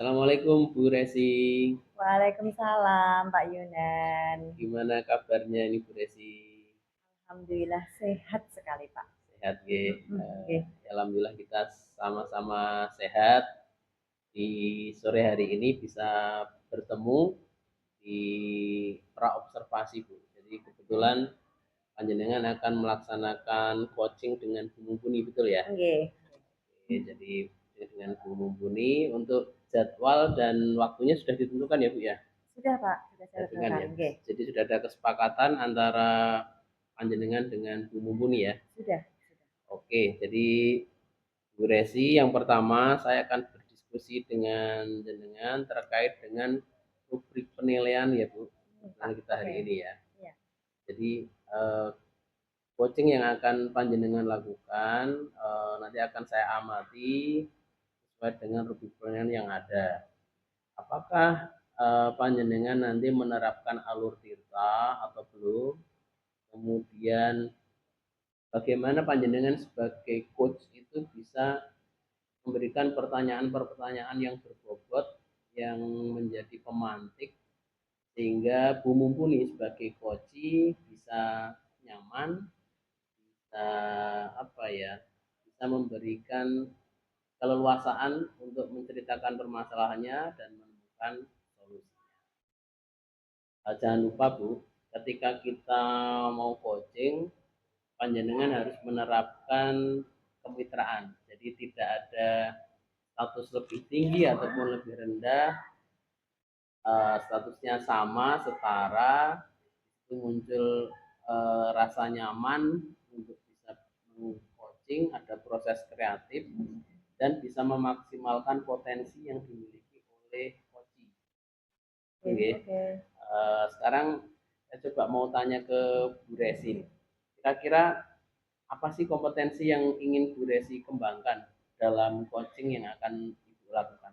Assalamualaikum Bu Resi. Waalaikumsalam Pak Yunan. Gimana kabarnya ini Bu Resi? Alhamdulillah sehat sekali Pak. Sehat ge. Nggih. Alhamdulillah kita sama-sama sehat. Di sore hari ini bisa bertemu di praobservasi Bu. Jadi kebetulan panjenengan akan melaksanakan coaching dengan Bu Mumpuni, betul ya? Nggih. Oke, jadi dengan Bu Mumpuni untuk jadwal dan waktunya sudah ditentukan ya Bu ya? Sudah Pak, sudah saya Dengan lakukan. ya. Nggih. Jadi sudah ada kesepakatan antara panjenengan dengan Bu Mumpuni ya. Sudah. Oke, jadi Bu Resi, yang pertama saya akan berdiskusi dengan jenengan terkait dengan rubrik penilaian ya Bu, Pak. kita hari Oke. ini ya. Iya. Jadi coaching yang akan panjenengan lakukan nanti akan saya amati sesuai dengan rubrik penilaian yang ada. Apakah panjenengan nanti menerapkan alur tirta atau belum? Kemudian bagaimana panjenengan sebagai coach itu bisa memberikan pertanyaan-pertanyaan yang berbobot yang menjadi pemantik sehingga Bu Mumpuni sebagai coach bisa nyaman, bisa bisa memberikan keleluasaan untuk menceritakan permasalahannya dan menemukan solusi. Jangan lupa Bu, ketika kita mau coaching, panjenengan harus menerapkan kemitraan. Jadi tidak ada status lebih tinggi ataupun lebih rendah, statusnya sama, setara, itu muncul rasa nyaman untuk bisa coaching, ada proses kreatif, dan bisa memaksimalkan potensi yang dimiliki oleh coaching. Oke. Sekarang saya coba mau tanya ke Bu Resi. Kira-kira apa sih kompetensi yang ingin Bu Resi kembangkan dalam coaching yang akan Ibu lakukan?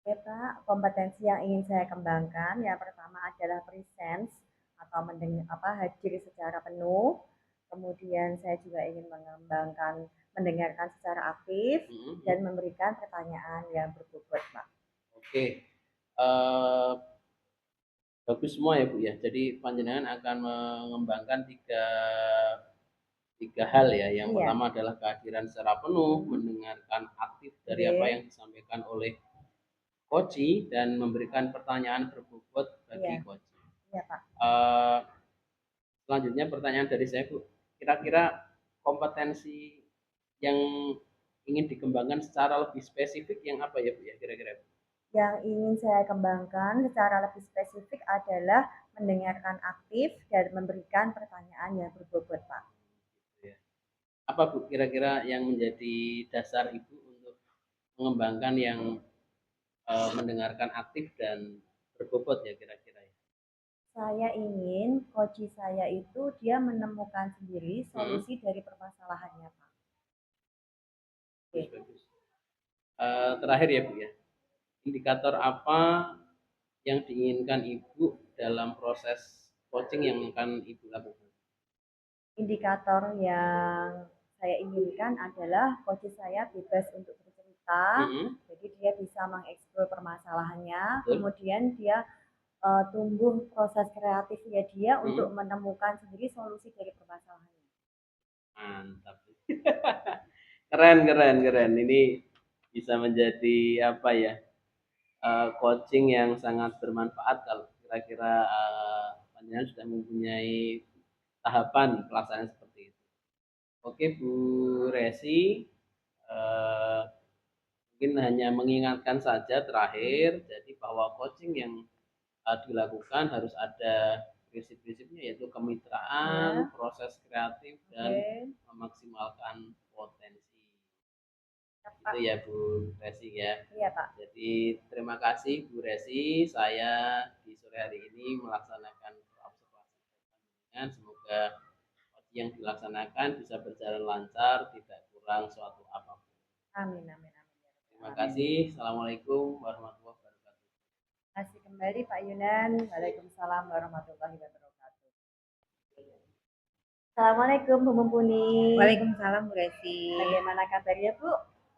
Oke Pak, kompetensi yang ingin saya kembangkan yang pertama adalah presence atau hadir secara penuh. Kemudian saya juga ingin mendengarkan secara aktif dan memberikan pertanyaan yang berbobot Pak. Oke. Bagus semua ya Bu ya. Jadi panjenengan akan mengembangkan tiga hal ya. Yang pertama adalah kehadiran secara penuh, mendengarkan aktif dari apa yang disampaikan oleh coach dan memberikan pertanyaan berbobot bagi coach. Iya Pak. Selanjutnya pertanyaan dari saya Bu, kira-kira kompetensi yang ingin dikembangkan secara lebih spesifik yang apa ya Bu ya kira-kira? Yang ingin saya kembangkan secara lebih spesifik adalah mendengarkan aktif dan memberikan pertanyaan yang berbobot Pak. Apa Bu kira-kira yang menjadi dasar Ibu untuk mengembangkan yang mendengarkan aktif dan berbobot ya kira-kira ya? Saya ingin coach saya itu dia menemukan sendiri solusi dari permasalahannya Pak. Bagus. Terakhir ya Bu ya, indikator apa yang diinginkan Ibu dalam proses coaching yang akan Ibu lakukan? Indikator yang saya inginkan adalah coach saya bebas untuk bercerita, jadi dia bisa mengeksplor permasalahannya, kemudian dia tumbuh proses kreatifnya dia untuk menemukan sendiri solusi dari permasalahannya. Mantap. Keren. Ini bisa menjadi apa ya? Coaching yang sangat bermanfaat kalau kira-kira panjenengan sudah mempunyai tahapan pelaksanaan seperti itu. Oke Bu Resi, mungkin hanya mengingatkan saja terakhir, jadi bahwa coaching yang dilakukan harus ada prinsip-prinsipnya yaitu kemitraan, proses kreatif dan memaksimalkan potensi. Itu ya Bu Resi ya. Iya Pak. Jadi terima kasih Bu Resi, saya di sore hari ini melaksanakan observasi dengan semoga yang dilaksanakan bisa berjalan lancar, tidak kurang suatu apapun. Amin. Terima kasih. Assalamualaikum warahmatullahi wabarakatuh. Terima kasih kembali Pak Yunan. Waalaikumsalam warahmatullahi wabarakatuh. Assalamualaikum Bu Mumpuni. Waalaikumsalam Bu Resi. Bagaimana kabarnya Bu?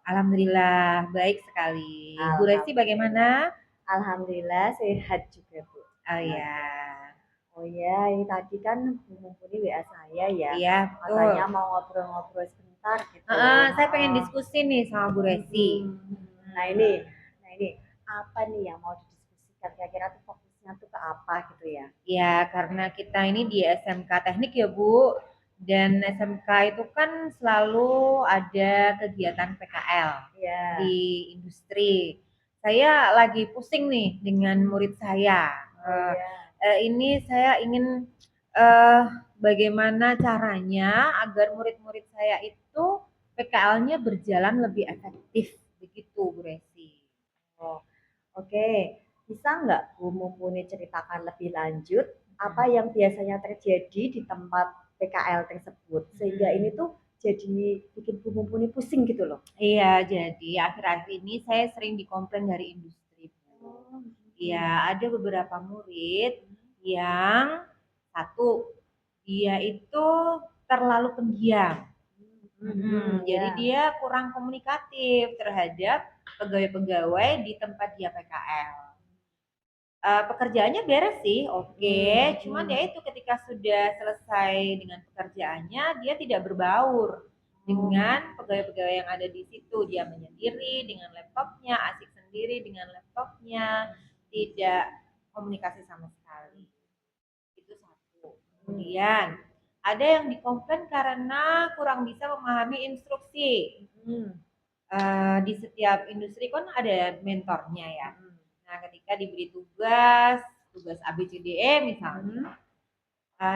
Alhamdulillah, baik sekali. Bu Resi bagaimana? Alhamdulillah sehat juga, Bu. Oh ya. Oh ya, ini tadi kan Bu Mumpuni WA saya ya. Iya, betul. Katanya mau ngobrol-ngobrol sebentar gitu. Saya pengen diskusi nih sama Bu Resi. Nah ini apa nih yang mau didiskusikan? Kira-kira tuh fokusnya tuh ke apa gitu ya? Ya, karena kita ini di SMK Teknik ya Bu, dan SMK itu kan selalu ada kegiatan PKL di industri. Saya lagi pusing nih dengan murid saya. Ini saya ingin bagaimana caranya agar murid-murid saya itu PKL-nya berjalan lebih efektif begitu Bu Resi. Oh, oke. Bisa nggak Bu Mumpuni ceritakan lebih lanjut apa yang biasanya terjadi di tempat PKL tersebut sehingga ini tuh jadi bikin Bu Mumpuni pusing gitu loh. Iya, jadi akhir-akhir ini saya sering dikomplain dari industri. Iya, ada beberapa murid yang satu dia itu terlalu pendiam. Jadi dia kurang komunikatif terhadap pegawai-pegawai di tempat dia PKL. Pekerjaannya beres sih, oke. Cuman ya itu ketika sudah selesai dengan pekerjaannya, dia tidak berbaur dengan pegawai-pegawai yang ada di situ. Dia menyendiri dengan laptopnya, asik sendiri dengan laptopnya, tidak komunikasi sama sekali. Itu satu. Kemudian ada yang dikomplain karena kurang bisa memahami instruksi. Di setiap industri kan ada mentornya ya. Nah, ketika diberi tugas ABCDE misalnya,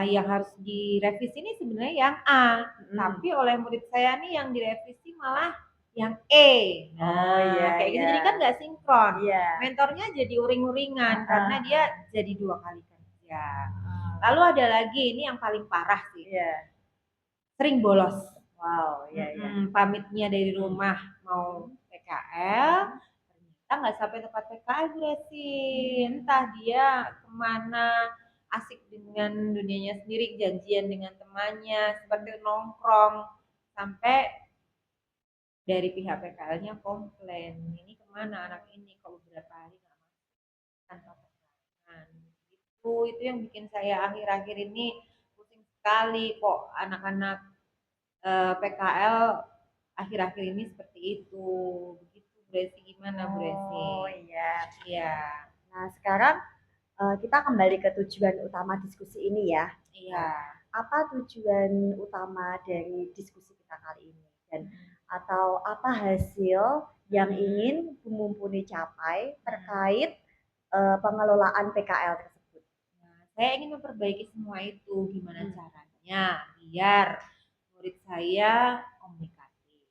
yang harus direvisi ini sebenarnya yang A, tapi oleh murid saya nih yang direvisi malah yang E. Kayak gitu jadi kan nggak sinkron. Mentornya jadi uring-uringan karena dia jadi 2 kali kerja. Lalu ada lagi ini yang paling parah sih. Sering bolos. Pamitnya dari rumah mau PKL, ternyata nggak sampai tempat PKL Bu Resi. Entah dia kemana, asik dengan dunianya sendiri, janjian dengan temannya, seperti nongkrong, sampai dari pihak PKL-nya komplain, ini kemana anak ini kok beberapa hari nggak masuk tanpa keterangan. Itu yang bikin saya akhir-akhir ini pusing sekali kok anak-anak PKL akhir-akhir ini seperti itu. Begitu Bu Resi, gimana Bu Resi? Oh iya. Iya. Nah sekarang kita kembali ke tujuan utama diskusi ini ya. Iya. Apa tujuan utama dari diskusi kita kali ini dan atau apa hasil yang ingin Bu Mumpuni capai terkait pengelolaan PKL tersebut? Nah, saya ingin memperbaiki semua itu. Gimana caranya biar murid saya komunikatif.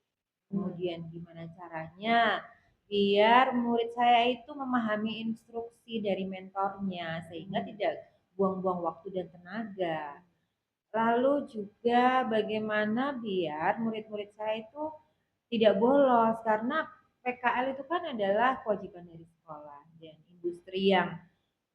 Kemudian gimana caranya biar murid saya itu memahami instruksi dari mentornya sehingga tidak buang-buang waktu dan tenaga. Lalu juga bagaimana biar murid-murid saya itu tidak bolos karena PKL itu kan adalah kewajiban dari sekolah dan industri yang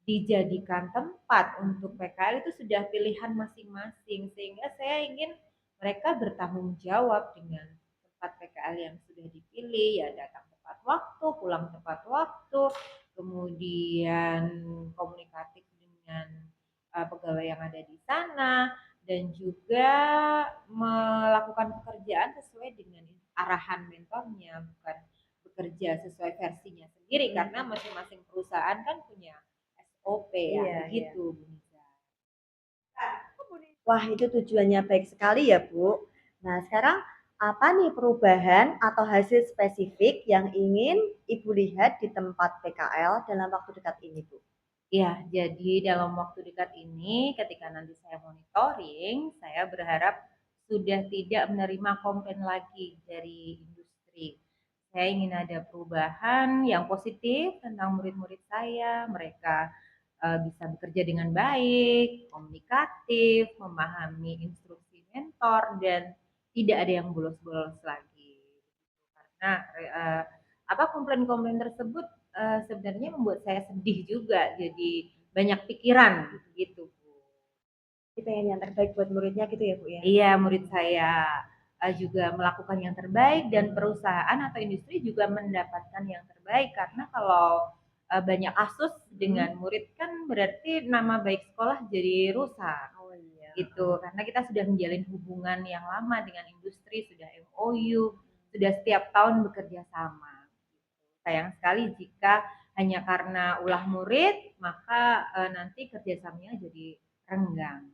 dijadikan tempat untuk PKL itu sudah pilihan masing-masing sehingga saya ingin mereka bertanggung jawab dengan tempat PKL yang sudah dipilih ya datang tepat waktu, pulang tepat waktu, kemudian komunikatif dengan pegawai yang ada di sana dan juga melakukan pekerjaan sesuai dengan arahan mentornya bukan bekerja sesuai versinya sendiri karena masing-masing perusahaan kan punya SOP ya begitu Bu Nisa. Wah itu tujuannya baik sekali ya Bu. Nah sekarang apa nih perubahan atau hasil spesifik yang ingin Ibu lihat di tempat PKL dalam waktu dekat ini Bu? Ya, jadi dalam waktu dekat ini ketika nanti saya monitoring, saya berharap sudah tidak menerima komplain lagi dari industri. Saya ingin ada perubahan yang positif tentang murid-murid saya, mereka bisa bekerja dengan baik, komunikatif, memahami instruksi mentor dan tidak ada yang bolos-bolos lagi. Karena komplain-komplain tersebut sebenarnya membuat saya sedih juga, jadi banyak pikiran gitu Bu. Kita pengen yang terbaik buat muridnya gitu ya Bu ya? Iya murid saya. juga melakukan yang terbaik dan perusahaan atau industri juga mendapatkan yang terbaik. Karena kalau banyak kasus dengan murid kan berarti nama baik sekolah jadi rusak. Oh iya. Gitu, karena kita sudah menjalin hubungan yang lama dengan industri, sudah MOU, sudah setiap tahun bekerja sama. Sayang sekali jika hanya karena ulah murid, maka nanti kerjasamanya jadi renggang.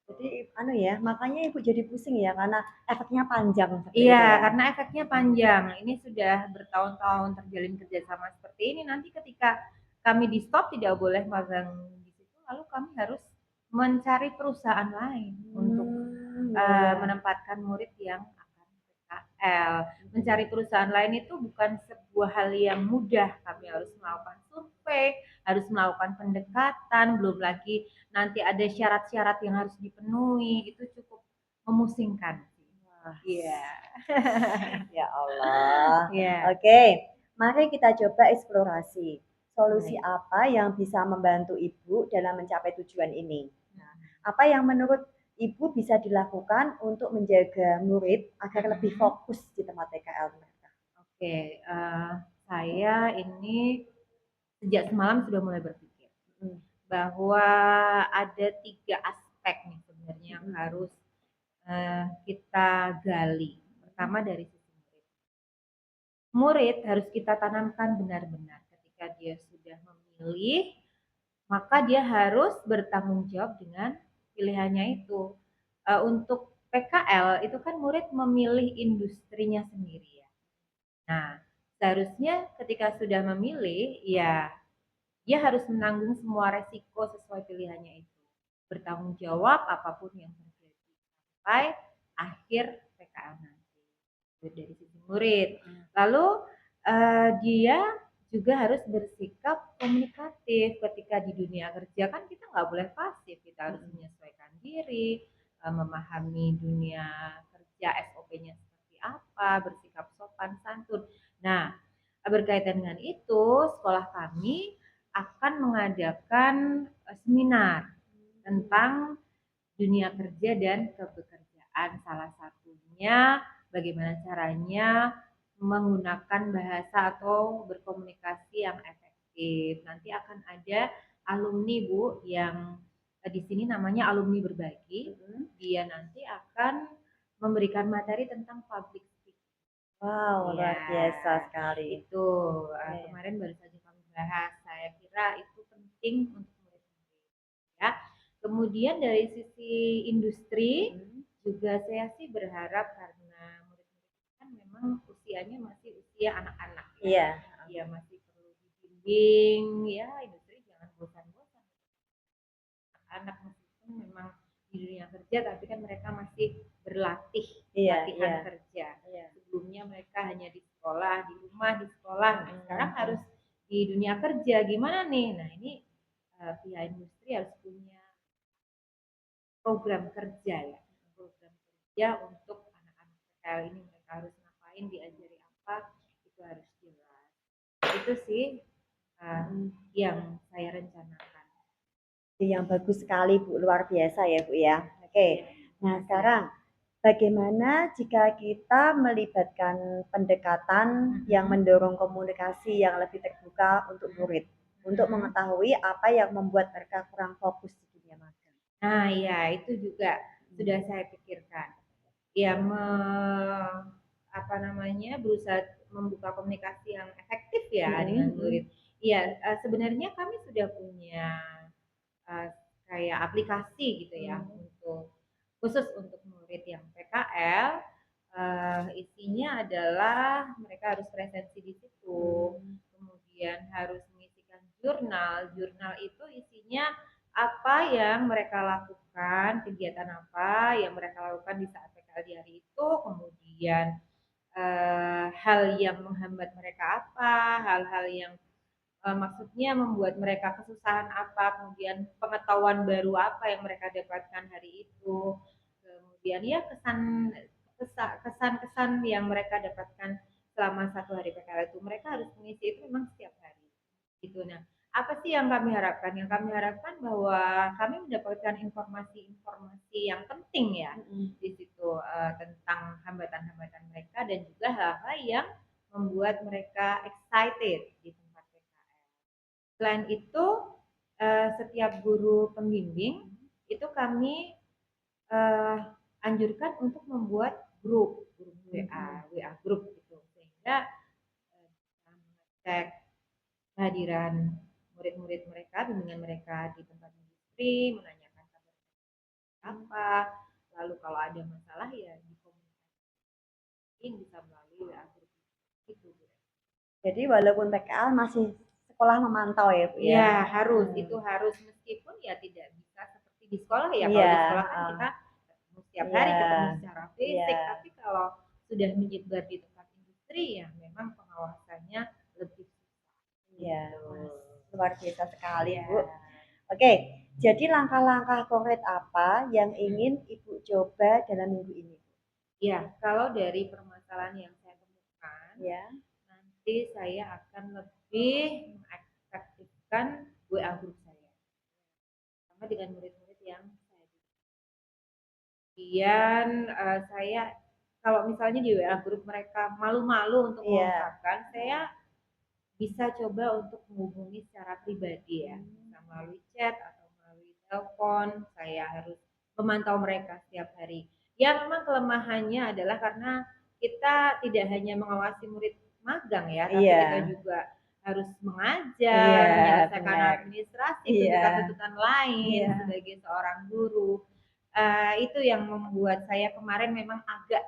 Jadi makanya Ibu jadi pusing ya karena efeknya panjang Iya, ya. karena efeknya panjang. Ini sudah bertahun-tahun terjalin kerjasama seperti ini. Nanti ketika kami di stop tidak boleh magang di situ, lalu kami harus mencari perusahaan lain untuk menempatkan murid yang akan PKL. Mencari perusahaan lain itu bukan sebuah hal yang mudah. Kami harus melakukan survei, harus melakukan pendekatan, belum lagi nanti ada syarat-syarat yang harus dipenuhi. Itu cukup memusingkan. Iya. Ya Allah. Oke, mari kita coba eksplorasi. Solusi apa yang bisa membantu Ibu dalam mencapai tujuan ini? Nah, apa yang menurut Ibu bisa dilakukan untuk menjaga murid agar lebih fokus di tempat PKL mereka? Oke, saya ini sejak semalam sudah mulai berpikir bahwa ada 3 aspek nih sebenarnya yang harus kita gali. Pertama dari sisi murid. Murid harus kita tanamkan benar-benar ketika dia sudah memilih, maka dia harus bertanggung jawab dengan pilihannya itu. Untuk PKL itu kan murid memilih industrinya sendiri ya. Nah, seharusnya ketika sudah memilih, ya dia harus menanggung semua resiko sesuai pilihannya itu. Bertanggung jawab apapun yang terjadi sampai akhir PKL nanti. Itu dari sisi murid. Lalu dia juga harus bersikap komunikatif ketika di dunia kerja kan kita nggak boleh pasif, kita harus menyesuaikan diri, memahami dunia kerja SOP-nya seperti apa, bersikap sopan santun. Nah, berkaitan dengan itu, sekolah kami akan mengadakan seminar tentang dunia kerja dan kebekerjaan. Salah satunya bagaimana caranya menggunakan bahasa atau berkomunikasi yang efektif. Nanti akan ada alumni Bu yang di sini namanya alumni berbagi. Dia nanti akan memberikan materi tentang public speaking. Wow, luar biasa sekali. Itu kemarin baru saja kami bahas. Saya kira itu penting untuk murid-murid. Ya. Kemudian dari sisi industri juga saya sih berharap karena murid-murid kan memang usianya masih usia anak-anak. Iya. Ya masih perlu dibimbing. Ya industri jangan bosan-bosan. Anak meskipun memang di dunia kerja tapi kan mereka masih berlatih latihan kerja. Sebelumnya mereka hanya di sekolah, di rumah, di sekolah. Nah, sekarang harus di dunia kerja. Gimana nih? Nah ini pihak industri harus punya program kerja ya, program kerja untuk anak-anak PKL ini mereka harus ngapain, diajari apa, itu harus jelas. Itu sih yang saya rencanakan. Yang bagus sekali Bu, luar biasa ya Bu ya. Oke. Nah sekarang bagaimana jika kita melibatkan pendekatan yang mendorong komunikasi yang lebih terbuka untuk murid untuk mengetahui apa yang membuat mereka kurang fokus di dunia magang? Nah ya itu juga sudah saya pikirkan. Ya berusaha membuka komunikasi yang efektif ya dengan murid. Iya sebenarnya kami sudah punya kayak aplikasi gitu ya untuk khusus untuk murid yang PKL. Isinya adalah mereka harus presensi di situ, kemudian harus mengisikan jurnal. Jurnal itu isinya apa yang mereka lakukan, kegiatan apa yang mereka lakukan di saat PKL di hari itu, kemudian hal yang menghambat mereka apa, hal-hal yang maksudnya membuat mereka kesusahan apa, kemudian pengetahuan baru apa yang mereka dapatkan hari itu, kemudian ya kesan-kesan yang mereka dapatkan selama 1 hari PKL itu mereka harus mengisi itu memang setiap hari gitu. Nah Apa sih yang kami harapkan? Yang kami harapkan bahwa kami mendapatkan informasi-informasi yang penting ya di situ tentang hambatan-hambatan mereka dan juga hal-hal yang membuat mereka excited di tempat PKL. Selain itu, setiap guru pembimbing itu kami eh, anjurkan untuk membuat grup WA grup gitu sehingga bisa mengecek kehadiran murid-murid mereka, bimbingan mereka di tempat industri, menanyakan kabar apa, lalu kalau ada masalah ya dikomunikasikan bisa melalui WA grup itu. Jadi walaupun PKL masih sekolah memantau ya Bu ya? Ya harus, itu harus meskipun ya tidak bisa seperti di sekolah ya. Kalau di sekolah kan kita ketemu setiap hari, ketemu secara fisik, tapi kalau sudah menyebar di tempat industri ya memang pengawasannya lebih Iya, luar biasa sekali Bu. Oke, jadi langkah-langkah konkret apa yang ingin Ibu coba dalam minggu ini? Ya, kalau dari permasalahan yang saya temukan, Ya. nanti saya akan lebih mengaktifkan WA group saya, sama dengan murid-murid yang saya didik. Kemudian saya kalau misalnya di WA group mereka malu-malu untuk mengungkapkan, saya bisa coba untuk menghubungi secara pribadi ya, bisa melalui chat atau melalui telepon. Saya harus memantau mereka setiap hari. Ya memang kelemahannya adalah karena kita tidak hanya mengawasi murid magang ya, tapi kita juga harus mengajar, menyelesaikan administrasi, tuntutan-tuntutan lain sebagai seorang guru. Itu yang membuat saya kemarin memang agak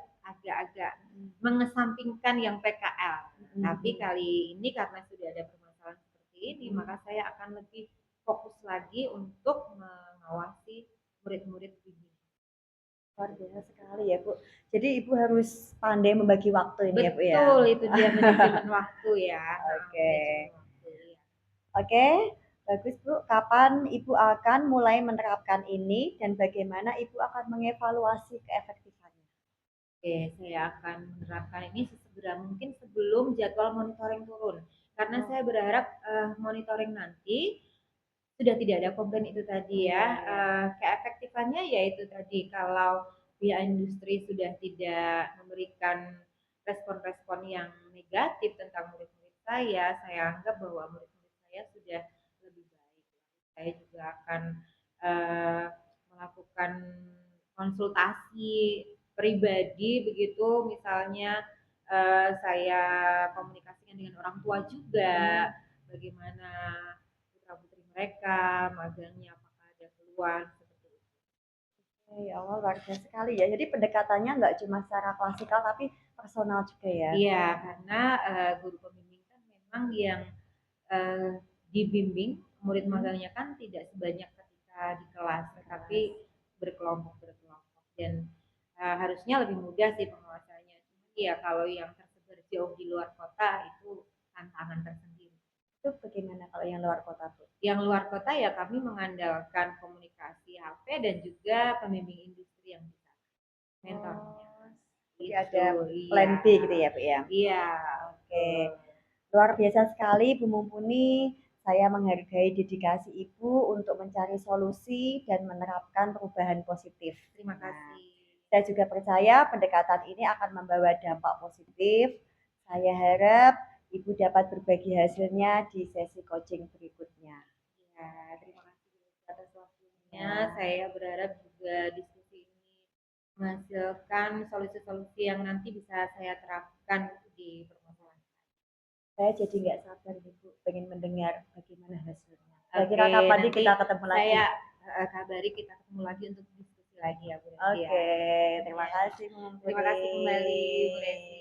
mengesampingkan yang PKL. Tapi kali ini karena sudah ada permasalahan seperti ini, maka saya akan lebih fokus lagi untuk mengawasi murid-murid ini. Luar biasa sekali ya Bu. Jadi Ibu harus pandai membagi waktu ini. Betul, ya Bu ya. itu dia manajemen waktu ya. Oke. Oke, bagus Bu. Kapan Ibu akan mulai menerapkan ini dan bagaimana Ibu akan mengevaluasi keefektifannya? Oke, saya akan menerapkan ini sesegera mungkin sebelum jadwal monitoring turun. Karena saya berharap monitoring nanti sudah tidak ada komplain itu tadi ya. Keefektifannya yaitu tadi kalau pihak industri sudah tidak memberikan respon-respon yang negatif tentang murid-murid saya anggap bahwa murid-murid saya sudah lebih baik. Saya juga akan melakukan konsultasi pribadi begitu, misalnya saya komunikasikan dengan orang tua juga, bagaimana putra-putri mereka, magangnya apakah ada keluhan seperti itu. Ya Allah, luar biasa sekali ya. Jadi pendekatannya nggak cuma secara klasikal tapi personal juga ya. Iya, karena guru pembimbing kan memang yang dibimbing murid magangnya kan tidak sebanyak ketika di kelas, tetapi berkelompok dan harusnya lebih mudah sih pengawasannya. Iya, kalau yang tersebar jauh di luar kota itu tantangan tersendiri. Itu bagaimana kalau yang luar kota tuh? Yang luar kota ya kami mengandalkan komunikasi HP dan juga pembimbing industri yang bisa mentornya. Jadi ada plan B gitu ya, Bu ya? Iya. Oke. Luar biasa sekali Bu Mumpuni. Saya menghargai dedikasi Ibu untuk mencari solusi dan menerapkan perubahan positif. Terima kasih. Saya juga percaya pendekatan ini akan membawa dampak positif. Saya harap Ibu dapat berbagi hasilnya di sesi coaching berikutnya. Ya, terima kasih atas waktunya. Saya berharap juga diskusi ini menghasilkan solusi-solusi yang nanti bisa saya terapkan di permasalahan. Saya jadi nggak sabar Ibu, pengen mendengar bagaimana hasilnya. Kira-kira kapan kita ketemu lagi? Saya kabari kita ketemu lagi untuk diskusi lagi ya Bu. Oke, terima kasih Bu. Terima kasih kembali Bu Resi.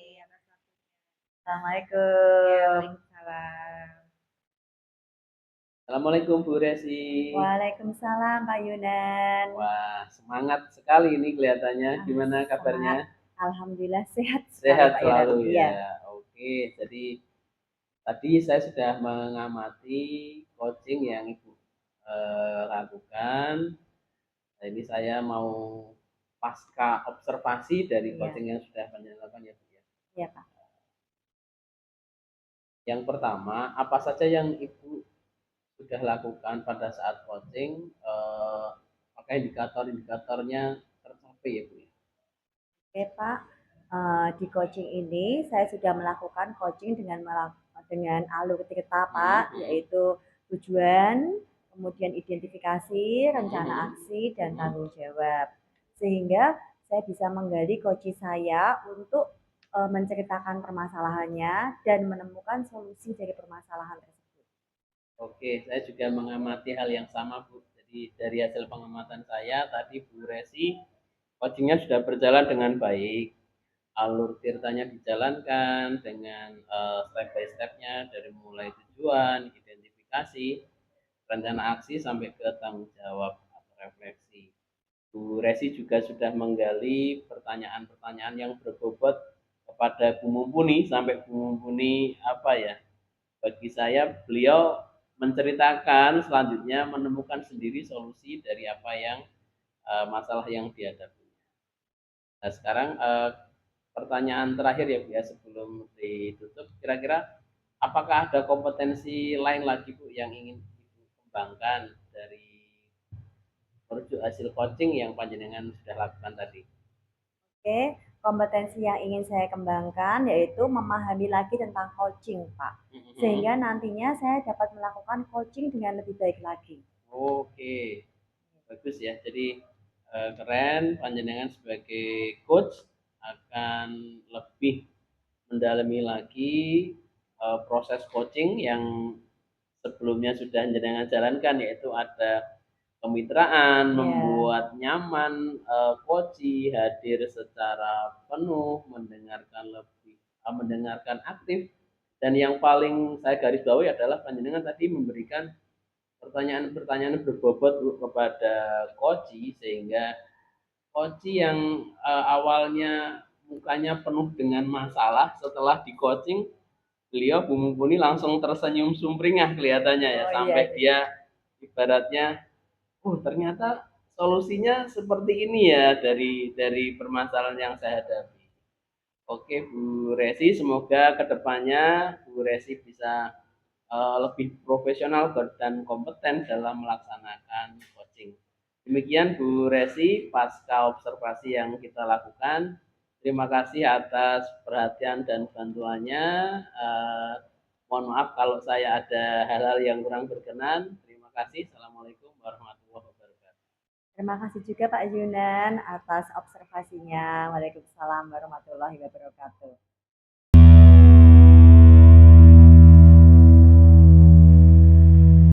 Assalamualaikum. Waalaikumsalam. Assalamualaikum Bu Resi. Waalaikumsalam Pak Yunan. Wah, semangat sekali ini kelihatannya. Gimana kabarnya? Alhamdulillah sehat. Sehat selalu ya. Oke, jadi tadi saya sudah mengamati coaching yang Ibu lakukan. Ini saya mau pasca observasi dari coaching yang sudah dilakukan ya Bu ya. Iya Pak. Yang pertama, apa saja yang Ibu sudah lakukan pada saat coaching, apakah indikator-indikatornya tercapai ya Bu ya? Oke Pak, di coaching ini saya sudah melakukan coaching dengan alur cerita Pak, yaitu tujuan, kemudian identifikasi, rencana aksi, dan tanggung jawab. Sehingga saya bisa menggali coaching saya untuk menceritakan permasalahannya dan menemukan solusi dari permasalahan tersebut. Oke, saya juga mengamati hal yang sama Bu. Jadi dari hasil pengamatan saya tadi Bu Resi, coachingnya sudah berjalan dengan baik, alur ceritanya dijalankan dengan step by stepnya dari mulai tujuan, identifikasi, rencana aksi sampai ke tanggung jawab atau refleksi. Bu Resi juga sudah menggali pertanyaan-pertanyaan yang berbobot kepada Bu Mumpuni sampai Bu Mumpuni apa ya? Bagi saya beliau menceritakan selanjutnya menemukan sendiri solusi dari apa yang masalah yang dihadapi. Nah, sekarang pertanyaan terakhir ya Bu ya sebelum ditutup, kira-kira apakah ada kompetensi lain lagi Bu yang ingin Ibu kembangkan dari merujuk hasil coaching yang panjenengan sudah lakukan tadi? Oke, kompetensi yang ingin saya kembangkan yaitu memahami lagi tentang coaching, Pak. Sehingga nantinya saya dapat melakukan coaching dengan lebih baik lagi. Oke, bagus ya. Jadi keren panjenengan sebagai coach akan lebih mendalami lagi proses coaching yang sebelumnya sudah jenengan jalankan, yaitu ada kemitraan, membuat nyaman coachi hadir secara penuh, mendengarkan aktif, dan yang paling saya garis bawahi adalah panjenengan tadi memberikan pertanyaan-pertanyaan berbobot kepada coachi sehingga coachi yang awalnya mukanya penuh dengan masalah setelah di coaching beliau Bu Mumpuni langsung tersenyum sumringah kelihatannya ya sampai dia ibaratnya ternyata solusinya seperti ini ya dari permasalahan yang saya hadapi. Oke Bu Resi, semoga kedepannya Bu Resi bisa lebih profesional dan kompeten dalam melaksanakan coaching. Demikian Bu Resi, pasca observasi yang kita lakukan. Terima kasih atas perhatian dan bantuannya. Mohon maaf kalau saya ada hal-hal yang kurang berkenan. Terima kasih. Assalamualaikum warahmatullahi wabarakatuh. Terima kasih juga Pak Yunan atas observasinya. Waalaikumsalam warahmatullahi wabarakatuh.